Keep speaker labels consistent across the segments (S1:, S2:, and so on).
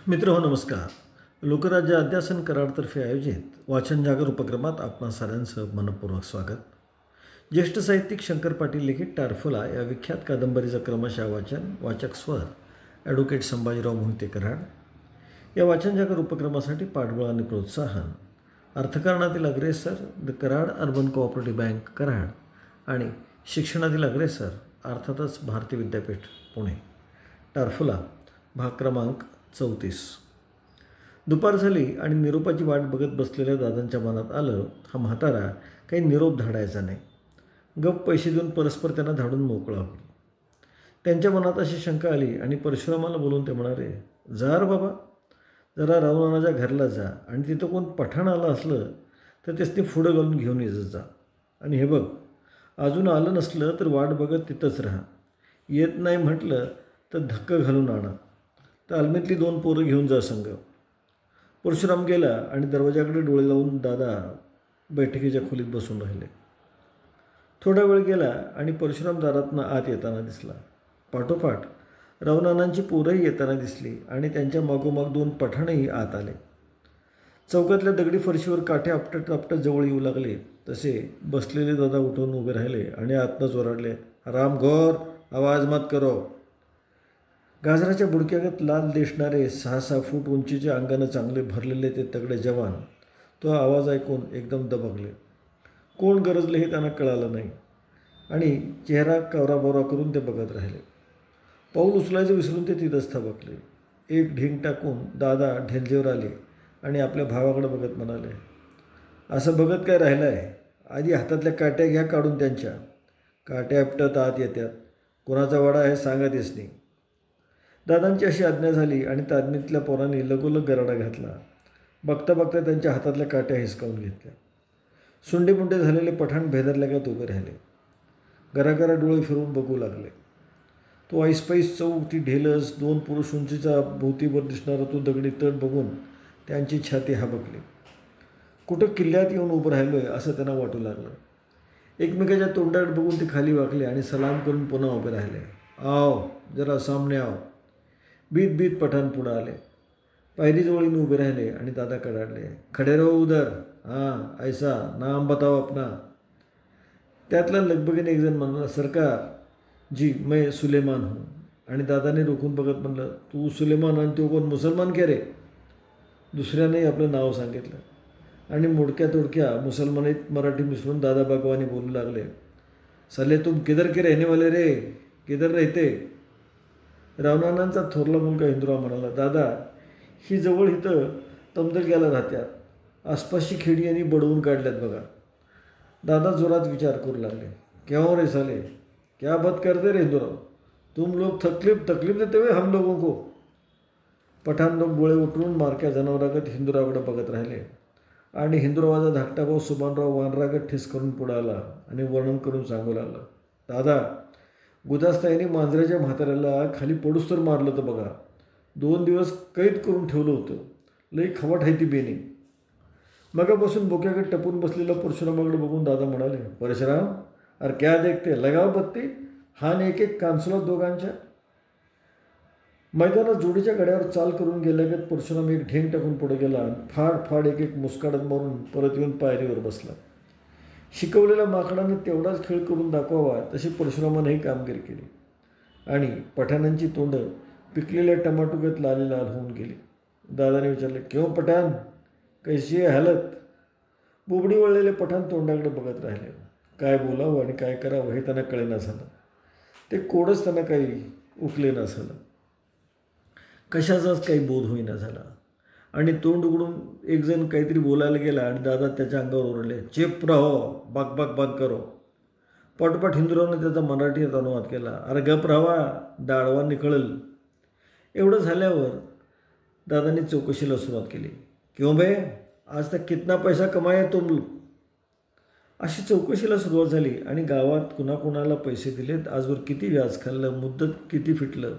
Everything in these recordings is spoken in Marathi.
S1: मित्र नमस्कार. लोकराज्य अध्यासन कराडतर्फे आयोजित वाचन जागर उपक्रमात आपणा साऱ्यांचं मनपूर्वक स्वागत. ज्येष्ठ साहित्यिक शंकर पाटील लिखित टारफुला या विख्यात कादंबरीचं क्रमशः वाचन वाचक स्वर ॲडव्होकेट संभाजीराव मोहिते कराड. या वाचन जागर उपक्रमासाठी पाठबळ आणि प्रोत्साहन अर्थकारणातील अग्रेसर the Karad urban cooperative bank Karad आणि शिक्षणातील अग्रेसर अर्थातच भारतीय विद्यापीठ पुणे. टारफुला भाग क्रमांक 34. दुपार झाली आणि निरोपाची वाट बघत बसलेल्या दादांच्या मनात आलं, हा म्हातारा काही निरोप धाडायचा नाही. गप्प पैसे देऊन परस्पर त्यांना धाडून मोकळा होईल. त्यांच्या मनात अशी शंका आली आणि परशुरामाला बोलून ते म्हणाले, जा रे बाबा, जरा रावणाच्या घरला जा आणि तिथं कोण पठाण आलं असलं तर त्यासनी पुढं घालून घेऊन येत जा. आणि हे बघ, अजून आलं नसलं तर वाट बघत तिथंच राहा. येत नाही म्हटलं तर धक्का घालून आणा. तालमीतली 2 पोरं घेऊन जा संग. परशुराम गेला आणि दरवाजाकडे डोळे लावून दादा बैठकीच्या खोलीत बसून राहिले. थोडा वेळ गेला आणि परशुराम दारातनं आत येताना दिसला. पाठोपाठ रावणानांची पोरंही येताना दिसली आणि त्यांच्या मागोमाग 2 पठाणही आत आले. चौकातल्या दगडी फरशीवर काठे आपटत आपटत जवळ येऊ लागले तसे बसलेले दादा उठून उभे राहिले आणि आतनंच ओरडले, रामघोर, आवाज मत करो. गाजराच्या बुडक्यागत लाल दिसणारे 6-6 फूट उंचीच्या अंगानं चांगले भरलेले ते तगडे जवान तो आवाज ऐकून एकदम दबगले. कोण गरजले हे त्यांना कळालं नाही आणि चेहरा कावराबावरा करून ते बघत राहिले. पाऊल उचलायचं विसरून ते तिथंच थबकले. एक ढिंग टाकून दादा ढेलजेवर आले आणि आपल्या भावाकडे बघत म्हणाले, असं बघत काय राहिलं आहे? आधी हातातल्या काट्या घ्या काढून त्यांच्या. काट्या आपटत आत येतात. कोणाचा वाडा आहे सांगा त्यासनी. दादांची अशी आज्ञा झाली आणि तालमीतल्या पोरांनी लगोलग गराडा घातला. बघता बघता त्यांच्या हातातल्या काट्या हिसकावून घेतल्या. सुंडेमुंडे झालेले पठाण भेदरल्यागत उभे राहिले. घराघरा डोळे फिरवून बघू लागले. तो ऐसपैस चौक, ती ढेलस, 2 पुरुष उंचीचा भोवतीवर दिसणारा तो दगडी तट बघून त्यांची छाती हाबकली. कुठं किल्ल्यात येऊन उभं राहिलो आहे असं त्यांना वाटू लागलं. एकमेकाच्या तोंडाकडे बघून ते खाली वाकले आणि सलाम करून पुन्हा उभे राहिले. आओ, जरा सामने आओ. बीत बीत पठाण पुढं आले. पायरीजवळीने उभे राहिले आणि दादा कडाडले, खडे रहो उधर. हां, ऐसा नाम बताओ अपना. त्यातला लगबगीने एकजण म्हणाला, सरकार जी मैं सुलेमान हूँ. आणि दादाने रोखून बघत म्हणलं, तू सुलेमान आणि तो कोण मुसलमान के रे? दुसऱ्यानेही आपलं नाव सांगितलं आणि मोडक्या तोडक्या मुसलमानीत मराठी मिसळून दादा बागवानी बोलू लागले, साले तुम किधर के रहने वाले रे? किधर रहते? रावणानांचा थोरला मुलगा हिंदुराव म्हणाला, दादा ही जवळ इथं तमदलग्याला राहत्यात. आसपासची खेडी यांनी बडवून काढल्यात बघा. दादा जोरात विचार करू लागले, क्यों रे साले, क्या बात करते रे हिंदुराव? तुम लोग तकलीफ देते हुए हम लोगों को. पठाण लोक डोळे उठवून मारक्या जनावरागत हिंदुरावकडे बघत राहिले आणि हिंदुरावाचा धाकटा भाऊ सुभानराव वानरागत ठिस करून पुढे आला आणि वर्णन करून सांगू लागला, दादा गुदास्ताईने मांजराच्या म्हाताऱ्याला खाली पडूस तर मारलं होतं बघा. 2 दिवस कैद करून ठेवलं होतं. लई खवाट आहे ती बेनी. मगापासून बोक्याकडे टपून बसलेला परशुरामाकडे बघून दादा म्हणाले, परशुराम अरे क्या देखते, लगाव बत्ती. हान एक एक कांसला दोघांच्या. मैदानात जोडीच्या गड्यावर चाल करून गेल्यागत परशुराम एक ढेंग टाकून पुढे गेला आणि फाड फाड एक एक मुस्काडत मारून परत येऊन पायरीवर बसला. शिकवलेल्या माकडाने तेवढाच खेळ करून दाखवावा तशी परशुरामानेही कामगिरी केली आणि पठाणांची तोंडं पिकलेल्या टमाटोगत लाल होऊन गेली. दादाने विचारले, क्यों पठाण, कैसी आहे हालत? बोबडी वळलेले पठाण तोंडाकडे बघत राहिले. काय बोलावं आणि काय करावं हे त्यांना कळेना झालं. ते कोडच त्यांना काही उकलेना झालं. कशाचाच काही बोध होईना झाला आणि तोंड उघडून एकजण काहीतरी बोलायला गेला आणि दादा त्याच्या अंगावर ओरडले, चेप राहो, बाक बंद करो. पाठोपाठ हिंदुरावने त्याचा मराठीत अनुवाद केला, अरे गप राहावा, दाढवा निकळल. एवढं झाल्यावर दादांनी चौकशीला सुरुवात केली. क्यों बे, आज तक कितना पैसा कमाया तुम? अशी चौकशीला सुरुवात झाली आणि गावात कुणाकुणाला पैसे दिलेत, आजवर किती व्याज खाल्लं, मुद्दत किती फिटलं,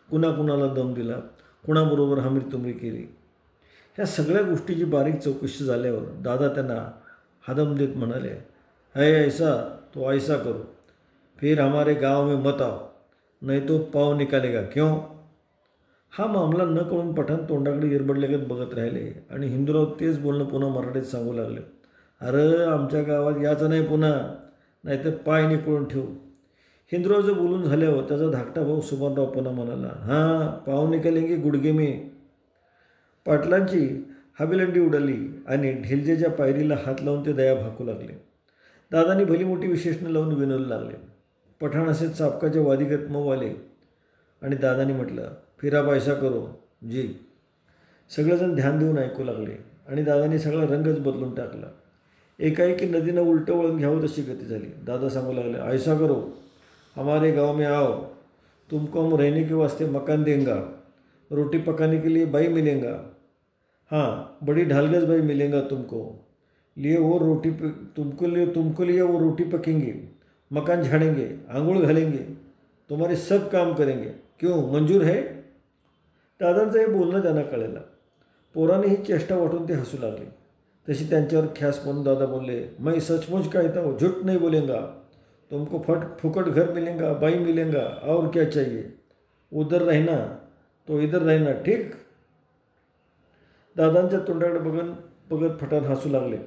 S1: कुणाकुणाला दम दिला, कुणाबरोबर हामिरतुमरी केली, ह्या सगळ्या गोष्टीची बारीक चौकशी झाल्यावर दादा त्यांना हादम देत म्हणाले, है ऐसा तो ऐसा करो, फिर हमारे गांव में मत आओ, नहीं तो पाव निकालेगा. क्यों? हा मामला न कळून पठाण तोंडाकडे इरबडलेगत बघत राहिले आणि हिंदूराव तेच बोलणं पुन्हा मराठीत सांगू लागले. अरे आमच्या गावात याचं नाही पुन्हा, नाहीतर पाय निकळून ठेवू. हिंदूरावचं बोलून झाल्यावर त्याचा धाकटा भाऊ सुभानराव पुन्हा म्हणाला, हां पाव निकलेंगे गुडघे में. पाटलांची हवेलंडी उडाली आणि ढिलजेच्या पायरीला हात लावून ते दया भाकू लागले. दादांनी भली मोठी विशेषणं लावून विनवू लागले. पठाण असे चापकाच्या वादिगत मऊ आले आणि दादांनी म्हटलं, फिरा पैसा करो जी. सगळेजण ध्यान देऊन ऐकू लागले आणि दादांनी सगळा रंगच बदलून टाकला. एकाएकी नदीनं उलटं वळून घ्यावं तशी गती झाली. दादा सांगू लागले, ऐसा करो, हमारे गांव में आओ, तुमको हम रहने के वास्ते मकान देंगे, रोटी पकाने के लिए भाई मिलेगा, हाँ बड़ी ढालगज भाई मिलेगा तुमको लिए वो रोटी तुमको लिए वो रोटी पकेंगे, मकान झाड़ेंगे, आंघोळ घालेंगे, तुम्हारे सब काम करेंगे, क्यों मंजूर है. दादांचं हे बोलणं त्यांना कळलं. पोराने ही चेष्टा वाटून ते हसू लागले. तशी त्यांच्यावर ख्यास म्हणून दादा बोलले, मैं सचमुच कहता हूँ, झूठ नहीं बोलेंगा, तुमको फुकट घर मिलेगा, बाई मिलेगा, और क्या चाहिए, उधर रहना तो इधर रहना ठीक. दादांच्या तोंडाकडे बघत पठाण हसू लागले.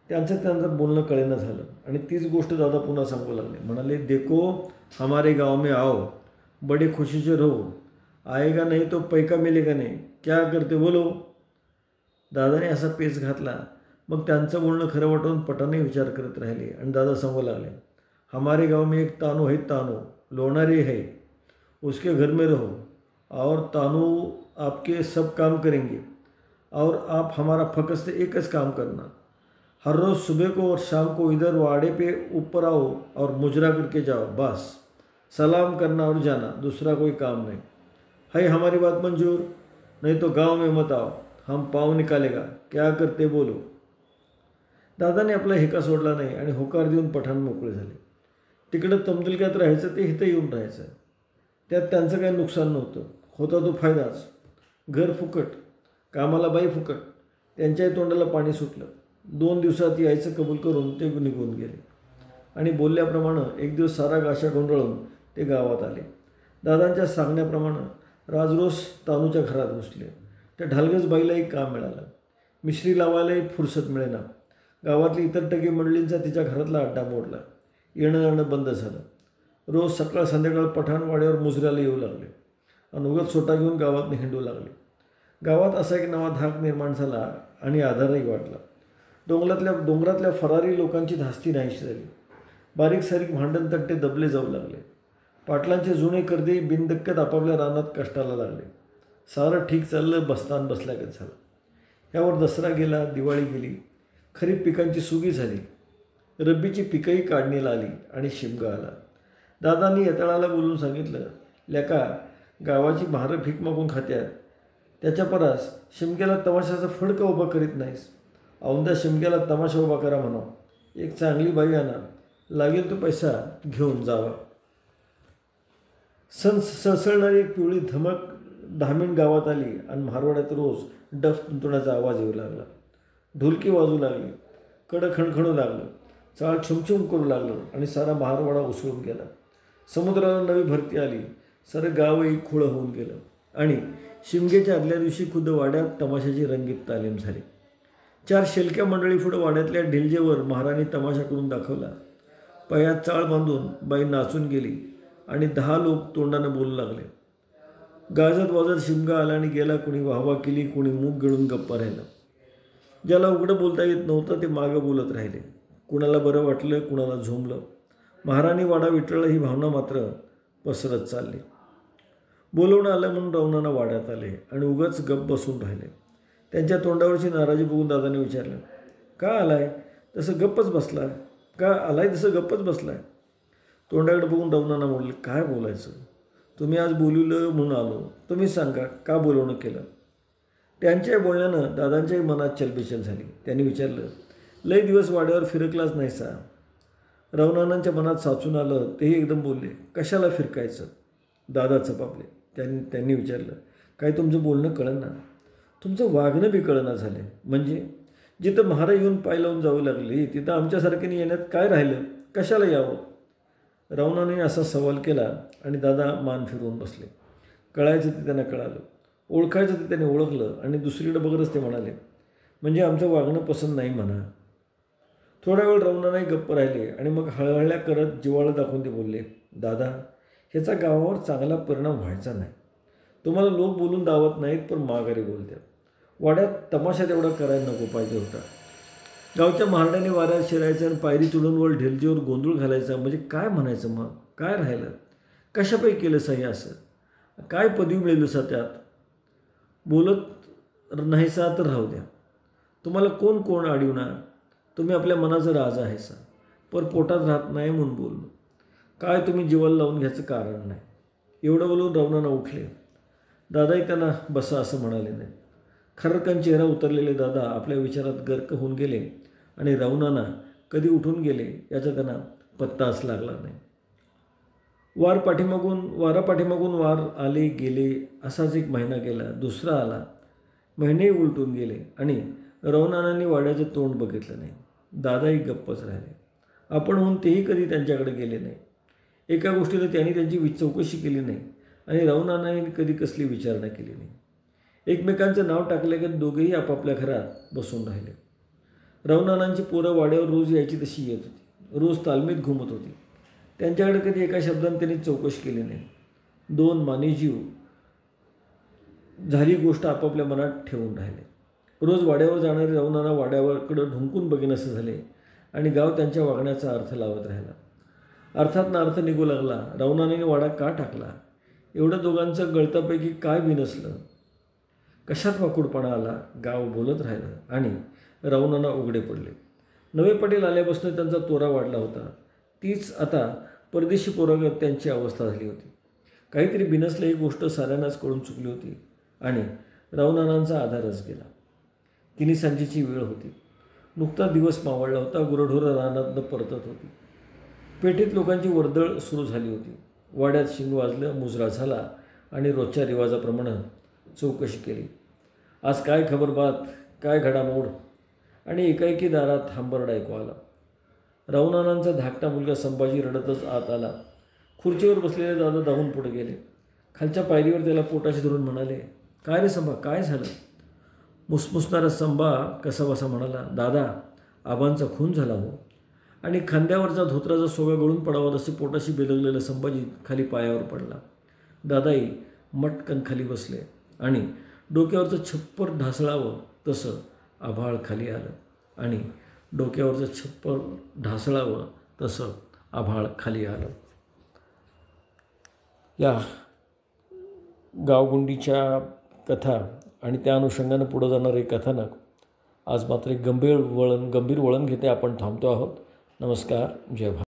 S1: त्यांचं बोलणं कळेना झालं आणि तीच गोष्ट दादा पुन्हा सांगू लागले. म्हणाले, देखो हमारे गांव में आओ, बड़े खुशी से रहो, आएगा नहीं तो पैका मिलेगा नहीं, क्या करते बोलो. दादाने असा पेच घातला. मग त्यांचं बोलणं खरं वाटून पठाणही विचार करत राहिले आणि दादा सांगू लागले, हमारे गांव में एक तानू है, तानू लोनारी है, उसके घर में रहो और तानू आपके सब काम करेंगे और आप हमारा फकस्त एकच काम करना, हर रोज़ सुबह को और शाम को इधर वाड़े पे ऊपर आओ और मुजरा करके जाओ, बस सलाम करना और जाना, दूसरा कोई काम नहीं. है हमारी बात मंजूर, नहीं तो गांव में मत आओ, हम पाँव निकालेगा, क्या करते बोलो. दादाने आपला हेका सोडला नाही आणि होकार देऊन पठाण मोकळे झाले. तिकडं तमदुलक्यात राहायचं ते इथं येऊन राहायचं. त्यात त्यांचं काही नुकसान नव्हतं, होता तो फायदाच. घर फुकट, कामाला बाई फुकट. त्यांच्याही तोंडाला पाणी सुटलं. 2 दिवसात यायचं कबूल करून ते निघून गेले आणि बोलल्याप्रमाणे एक दिवस सारा गाशा गुंडाळून ते गावात आले. दादांच्या सांगण्याप्रमाणे राजरोस तानूच्या घरात घुसले. त्या ढालगज बाईलाही काम मिळालं. मिश्री लावायलाही फुरसत मिळेना. गावातली इतर टगी मंडळींचा तिच्या घरातला अड्डा मोडला. येणं जाणं बंद झालं. रोज सकाळ संध्याकाळ पठाण वाड्यावर मुजऱ्याला येऊ लागले आणि उगाच सोटा घेऊन गावात हिंडू लागले. गावात असा एक नवा धाक निर्माण झाला आणि आधारही वाटला. डोंगरातल्या फरारी लोकांची धास्ती नाहीशी झाली. बारीक सारीक भांडण तट्टे दबले जाऊ लागले. पाटलांचे जुने कर्दे बिनधक्कत आपापल्या रानात कष्टाला लागले. सारं ठीक चाललं, बसतान बसल्यागत झालं. यावर दसरा गेला, दिवाळी गेली, खरीप पिकांची सुगी झाली, रब्बीची पिकंही काढणीला आली आणि शिमगा आला. दादांनी येताळाला बोलून सांगितलं, लेका गावाची म्हारं भीक मागून खात्यात, त्याच्या परास शिमग्याला तमाशाचा फडका उभा करीत नाहीस. औंदा शिमग्याला तमाशा उभा करा म्हणावं, एक चांगली बाई आणा, लागेल तो पैसा घेऊन जावा. सळसळणारी एक पिवळी धमक धामीण गावात आली आणि मारवाड्यात रोज डफ तुंतुण्याचा आवाज येऊ लागला. ढोलकी वाजू लागली, कडं खणखणू लागलं, चाळ छुमछुम करू लागलं आणि सारा महारवाडा उसळून गेला. समुद्राला नवी भरती आली. सारं गावही खुळं होऊन गेलं आणि शिमग्याच्या आदल्या दिवशी खुद्द वाड्यात तमाशाची रंगीत तालीम झाली. 4 शेलक्या मंडळी पुढं वाड्यातल्या ढिलजेवर महाराणी तमाशा करून दाखवला. पायात चाळ बांधून बाई नाचून गेली आणि 10 लोक तोंडानं बोलू लागले. गाजत वाजत शिमगा आला आणि गेला. कुणी वाहवा केली, कुणी मूग गिळून गप्पा राहिलं. ज्याला उघडं बोलता येत नव्हतं ते मागं बोलत राहिले. कुणाला बरं वाटलं, कुणाला झोंबलं. महाराणी वाडा विटळला ही भावना मात्र पसरत चालली. बोलवणं आलं म्हणून रावणानं वाड्यात आले आणि उगाच गप्प बसून राहिले. त्यांच्या तोंडावरची नाराजी बघून दादाने विचारलं, का आलाय तसं गप्पच बसला, का आलाय तसं गप्पच बसलाय. तोंडाकडे बघून रावणानं म्हणले, काय बोलायचं, तुम्ही आज बोलवलं म्हणून आलो, तुम्हीच सांगा का बोलवणं केलं. त्यांच्या बोलण्यानं दादांच्याही मनात चलबिचल झाली. त्यांनी विचारलं, लय दिवस वाड्यावर फिरकलाच नाही सा. रावणानांच्या मनात साचून आलं. तेही एकदम बोलले, कशाला फिरकायचं. दादा चपापले. त्यांनी विचारलं, काय तुमचं बोलणं कळना, तुमचं वागणं बी कळना झालं. म्हणजे जिथं महारा येऊन पाय लावून जाऊ लागली तिथं आमच्यासारख्याने येण्यात काय राहिलं, कशाला यावं. रावणाने असा सवाल केला आणि दादा मान फिरवून बसले. कळायचं ते त्यांना कळालं. ओळखायचं ते त्याने ओळखलं आणि दुसरीकडे बघतच ते म्हणाले, म्हणजे आमचं वागणं पसंत नाही म्हणा. थोडा वेळ रवणानाही गप्प राहिले आणि मग हळहळल्या करत जिव्हाळा दाखवून ते बोलले, दादा, ह्याचा गावावर चांगला परिणाम व्हायचा नाही. तुम्हाला लोक बोलून दावत नाहीत पण माघारी बोलतात. वाड्यात तमाशा तेवढा करायला नको पाहिजे होता. गावच्या महारड्याने वाऱ्यात शिरायचं आणि पायरी चढून वर ढेलजीवर गोंधळ घालायचा म्हणजे काय म्हणायचं मग? काय राहिलं? कशापैकी केलं सही असं? काय पदवी मिळेल सा त्यात? बोलत नाहीसा तर राहू द्या. तुम्हाला कोण कोण अडवणार? तुम्ही आपल्या मनाचा राजा आहे सा. पर पोटात राहत नाही म्हणून बोललो. काय तुम्ही जीवाला लावून घ्यायचं कारण नाही. एवढं बोलून रवणानं उठले. दादाही त्यांना बसा असं म्हणाले नाही. खरकन चेहरा उतरलेले दादा आपल्या विचारात गर्क होऊन गेले आणि रवणाना कधी उठून गेले याचा त्यांना पत्ताच लागला नाही. वारा पाठीमागून वार आले गेले. असाच एक महिना गेला. दुसरा आला. महिनेही उलटून गेले आणि रवणानांनी वाड्याचं तोंड बघितलं नाही. दादाही गप्पच राहिले. आपण होऊन तेही कधी त्यांच्याकडे गेले नाही. एका गोष्टीला त्यांनी त्यांची चौकशी केली नाही आणि रवणानांनी कधी कसली विचारणा केली नाही. एकमेकांचं नाव टाकले की दोघेही आपापल्या घरात बसून राहिले. रवणानांची पोरं वाड्यावर रोज यायची तशी येत होती. रोज तालमीत घुमत होती. त्यांच्याकडे कधी एका शब्दाने त्यांनी चौकशी केली नाही. दोन मानेजीव झाली गोष्ट आपापल्या मनात ठेवून राहिले. रोज वाड्यावर जाणारे रवणाना वाड्यावरकडं ढुंकून बघेनासे झाले आणि गाव त्यांच्या वागण्याचा अर्थ लावत राहिला. अर्थातनं अर्थ निघू लागला. रवणाने वाडा का टाकला? एवढं दोघांचं गळतापैकी काय बिनसलं? कशात वाकुडपणा आला? गाव बोलत राहिलं आणि रवणाना उघडे पडले. नवे पाटील आल्यापासून त्यांचा तोरा वाढला होता. तीच आता परदेशी पोरागत त्यांची अवस्था झाली होती. काहीतरी बिनसलं ही गोष्ट साऱ्यांनाच कळून चुकली होती आणि रवणानांचा आधारच गेला. तिन्ही सांजेची वेळ होती. नुकता दिवस मावळला होता. गुरढोरं रानातनं परतत होती. पेठेत लोकांची वर्दळ सुरू झाली होती. वाड्यात शिंग वाजलं, मुजरा झाला आणि रोजच्या रिवाजाप्रमाणे चौकशी केली. आज काय खबर बात, काय घडामोड? आणि एकाएकी दारात हांबरडा ऐकू आला. रवणानांचा धाकटा मुलगा संभाजी रडतच आत आला. खुर्चीवर बसलेले दादा धावून पुढे गेले. खालच्या पायरीवर त्याला पोटाशी धरून म्हणाले, काय रे संभा, काय झालं? मुसमुसणारा संभा कसाबसा म्हणाला, दादा, आबांचा खून झाला हो. आणि खांद्यावरचा धोत्राचा सोगा गळून पडावा तसे पोटाशी बेलगलेला संभाजी खाली पायावर पडला. दादाही मटकन खाली बसले आणि डोक्यावरचं छप्पर ढासळावं तसं आभाळ खाली आलं आणि डोक्यावरचं छप्पर ढासळावं तसं आभाळ खाली आलं. या गावगुंडीच्या कथा आणि त्या अनुषंगानं पुढं जाणारे कथानक आज मात्र एक गंभीर वळण घेते. आपण थांबतो आहोत. नमस्कार. जय भारत.